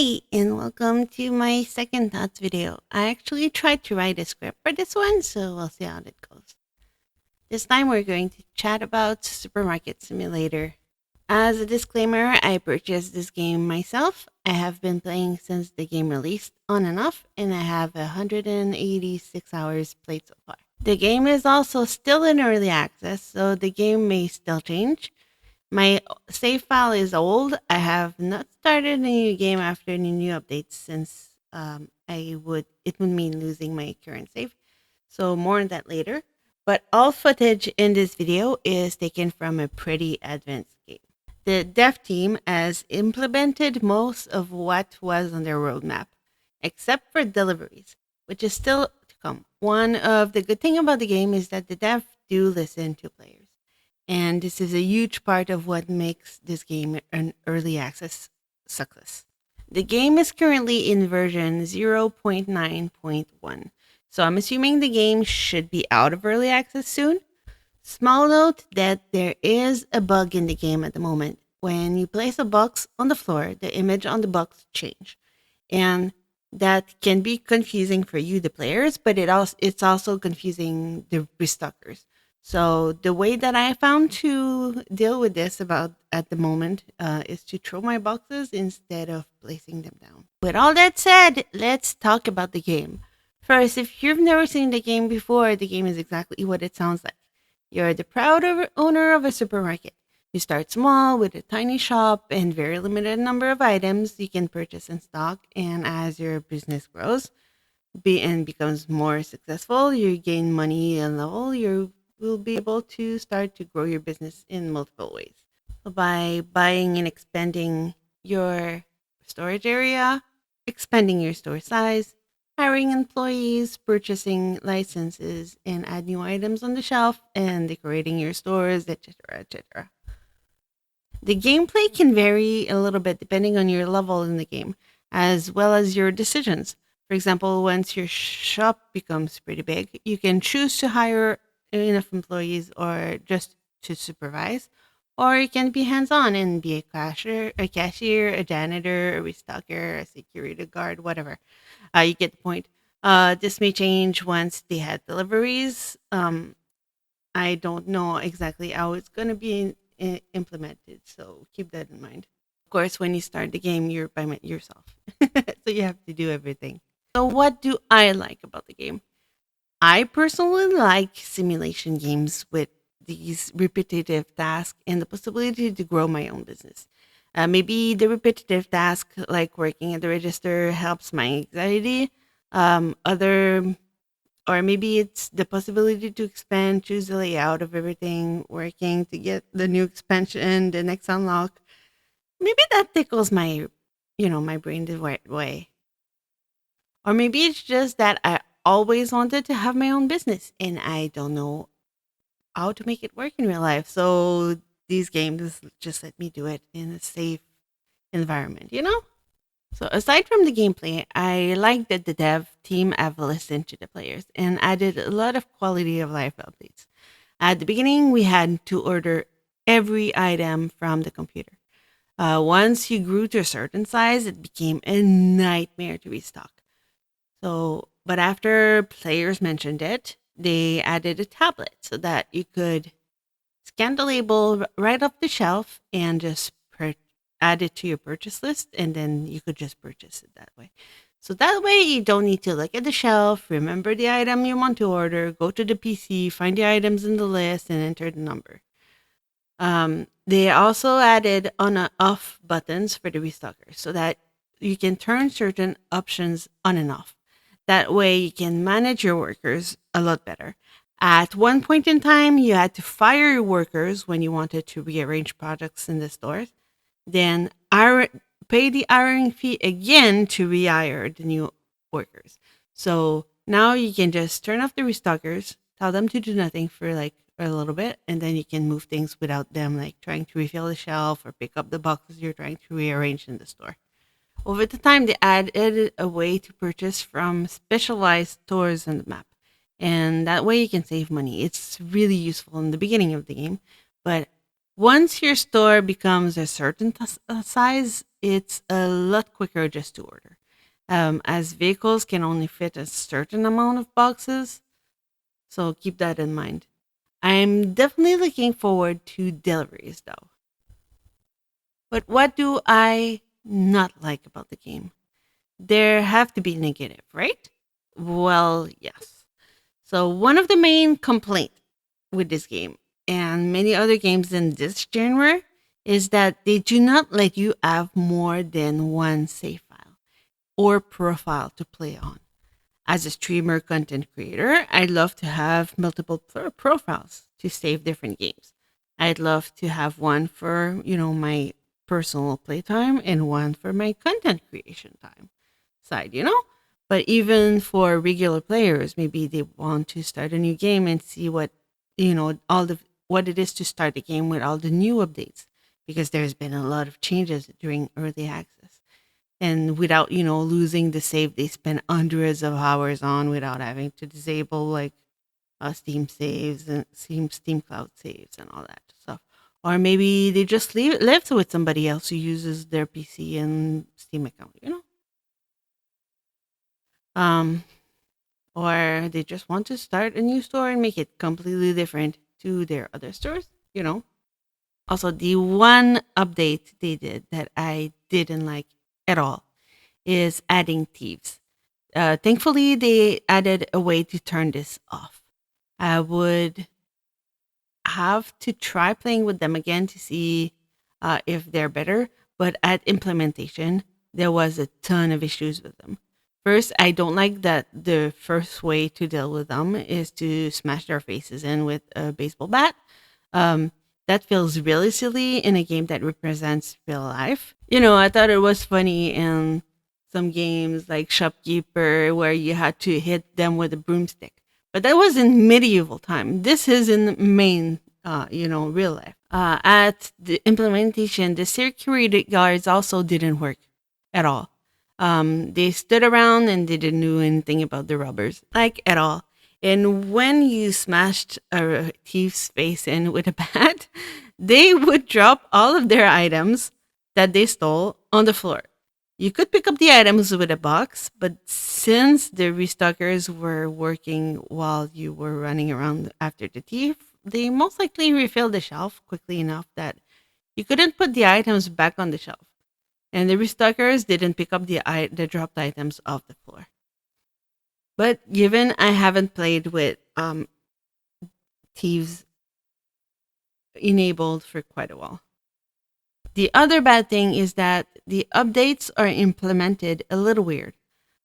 Hi, and welcome to my second thoughts video. I actually tried to write a script for this one, so we'll see how it goes. This time we're going to chat about Supermarket Simulator. As a disclaimer, I purchased this game myself. I have been playing since the game released on and off, and I have 186 hours played so far. The game is also still in early access, so the game may still change. My save file is old. I have not started a new game after any new updates since it would mean losing my current save. So more on that later. But all footage in this video is taken from a pretty advanced game. The dev team has implemented most of what was on their roadmap, except for deliveries, which is still to come. One of the good thing about the game is that the dev do listen to players. And this is a huge part of what makes this game an early access success. The game is currently in version 0.9.1, so I'm assuming the game should be out of early access soon. Small note that there is a bug in the game at the moment. When you place a box on the floor, the image on the box change. And that can be confusing for you, the players, but it's also confusing the restockers. So the way that I found to deal with this about at the moment is to throw my boxes instead of placing them down. With all that said, let's talk about the game. First, if you've never seen the game before, the game is exactly what it sounds like. You're the proud owner of a supermarket. You start small with a tiny shop and very limited number of items you can purchase in stock. And as your business grows and becomes more successful, you gain money and level. You will be able to start to grow your business in multiple ways. By buying and expanding your storage area, expanding your store size, hiring employees, purchasing licenses, and add new items on the shelf, and decorating your stores, etc., etc. The gameplay can vary a little bit depending on your level in the game, as well as your decisions. For example, once your shop becomes pretty big, you can choose to hire enough employees or just to supervise, or you can be hands-on and be a cashier, a janitor, a restocker, a security guard, whatever. You get the point. This may change once they had deliveries. I don't know exactly how it's going to be implemented, so keep that in mind. Of course, when you start the game, you're by yourself, so you have to do everything. So, what do I like about the game? I personally like simulation games with these repetitive tasks and the possibility to grow my own business. Maybe the repetitive task, like working at the register, helps my anxiety. Other or maybe it's the possibility to expand, choose the layout of everything, working to get the new expansion, the next unlock. Maybe that tickles my brain the right way. Or maybe it's just that I always wanted to have my own business and I don't know how to make it work in real life. So these games just let me do it in a safe environment? So aside from the gameplay, I like that the dev team have listened to the players and added a lot of quality of life updates. At the beginning, we had to order every item from the computer. Once you grew to a certain size, it became a nightmare to restock. But after players mentioned it, they added a tablet so that you could scan the label right off the shelf and just add it to your purchase list, and then you could just purchase it that way. So that way, you don't need to look at the shelf, remember the item you want to order, go to the PC, find the items in the list, and enter the number. They also added on and off buttons for the restockers so that you can turn certain options on and off. That way, you can manage your workers a lot better. At one point in time, you had to fire your workers when you wanted to rearrange products in the stores, then pay the hiring fee again to rehire the new workers. So now you can just turn off the restockers, tell them to do nothing for like a little bit, and then you can move things without them like trying to refill the shelf or pick up the boxes you're trying to rearrange in the store. Over the time, they added a way to purchase from specialized stores on the map. And that way you can save money. It's really useful in the beginning of the game, but Once your store becomes a certain size, it's a lot quicker just to order. As vehicles can only fit a certain amount of boxes, so keep that in mind. I'm definitely looking forward to deliveries though. But what do I not like about the game? There have to be negative, right? Well, yes. So one of the main complaints with this game and many other games in this genre is that they do not let you have more than one save file or profile to play on. As a streamer content creator, I'd love to have multiple profiles to save different games. I'd love to have one for, my personal playtime and one for my content creation time side. But even for regular players, maybe they want to start a new game and see all the what it is to start a game with all the new updates because there's been a lot of changes during early access and without losing the save they spend hundreds of hours on without having to disable like steam saves and steam cloud saves and all that stuff, or maybe they just live with somebody else who uses their PC and Steam account. um or they just want to start a new store and make it completely different to their other stores. Also, the one update they did that I didn't like at all is adding thieves. Thankfully, they added a way to turn this off. I would have to try playing with them again to see if they're better. But at implementation, there was a ton of issues with them. First, I don't like that the first way to deal with them is to smash their faces in with a baseball bat. Um, that feels really silly in a game that represents real life. I thought it was funny in some games like Shopkeeper where you had to hit them with a broomstick. But that was in medieval time. This is in main, real life. At the implementation, the security guards also didn't work at all. They stood around and they didn't do anything about the robbers, like at all. And when you smashed a thief's face in with a bat, they would drop all of their items that they stole on the floor. You could pick up the items with a box, but since the restockers were working while you were running around after the thief, they most likely refilled the shelf quickly enough that you couldn't put the items back on the shelf. And the restockers didn't pick up the dropped items off the floor. But given I haven't played with thieves enabled for quite a while. The other bad thing is that the updates are implemented a little weird.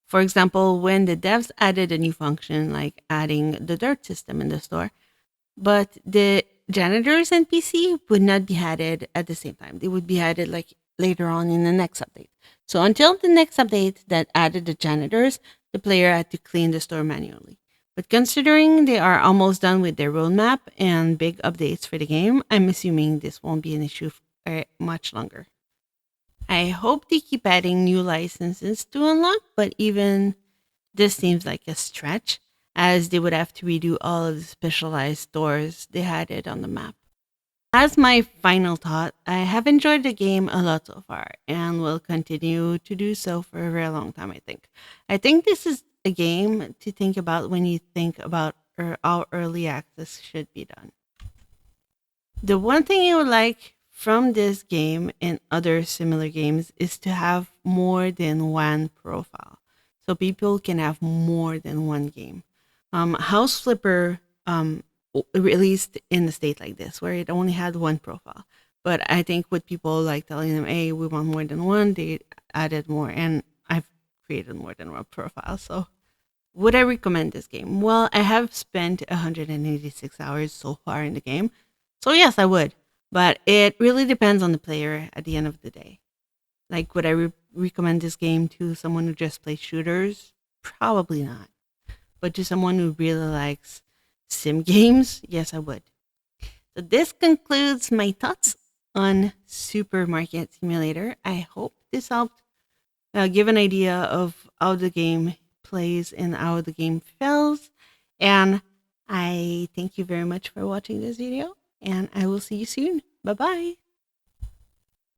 For example, when the devs added a new function like adding the dirt system in the store, but the janitors NPC would not be added at the same time. They would be added like later on in the next update. So until the next update that added the janitors, the player had to clean the store manually. But considering they are almost done with their roadmap and big updates for the game, I'm assuming this won't be an issue for much longer. I hope they keep adding new licenses to unlock, but even this seems like a stretch, as they would have to redo all of the specialized stores they had it on the map. As my final thought, I have enjoyed the game a lot so far and will continue to do so for a very long time, I think. I think this is a game to think about when you think about how early access should be done. The one thing I would like from this game and other similar games is to have more than one profile. So people can have more than one game. House Flipper released in a state like this where it only had one profile. But I think with people like telling them, hey, we want more than one, they added more. And I've created more than one profile. So would I recommend this game? Well, I have spent 186 hours so far in the game. So yes, I would. But it really depends on the player at the end of the day. Like, would I recommend this game to someone who just plays shooters? Probably not. But to someone who really likes sim games, yes, I would. So this concludes my thoughts on Supermarket Simulator. I hope this helped give an idea of how the game plays and how the game feels. And I thank you very much for watching this video, and I will see you soon. Bye bye.